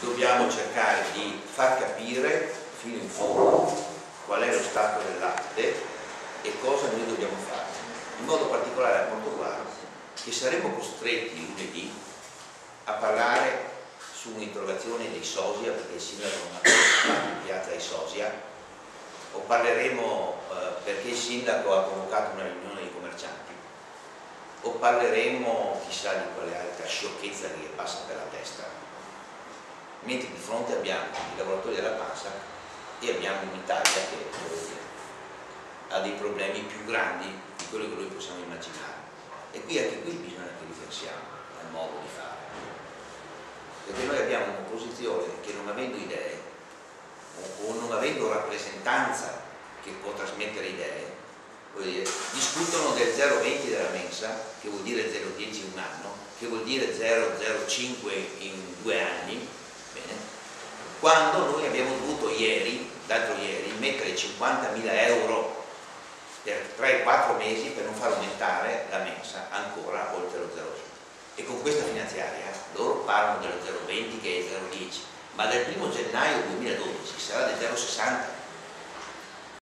dobbiamo cercare di far capire fino in fondo qual è lo stato dell'arte e cosa noi dobbiamo fare. In modo particolare a Portogruaro, che saremo costretti lunedì a parlare su un'interrogazione dei Sosia, perché il sindaco non ha partecipato in piazza ai Sosia, o parleremo perché il sindaco ha convocato una riunione dei commercianti, o parleremo chissà di quale altra sciocchezza che passa per la testa, mentre di fronte abbiamo i lavoratori della Pansa e abbiamo un'Italia che ha dei problemi più grandi di quello che noi possiamo immaginare. E qui anche qui bisogna che riflessiamo al modo di fare, perché noi abbiamo un'opposizione che, non avendo idee o non avendo rappresentanza che può trasmettere idee, discutono del 0,20 della mensa, che vuol dire 0,10 in un anno, che vuol dire 0,05 in 2 anni, bene, quando noi abbiamo dovuto l'altro ieri, mettere 50.000 euro per 3-4 mesi per non far aumentare la mensa ancora oltre lo 0,5. E con questa finanziaria loro parlano dello 0,20 che è 0,10, ma dal 1 gennaio 2012 sarà del 0,60.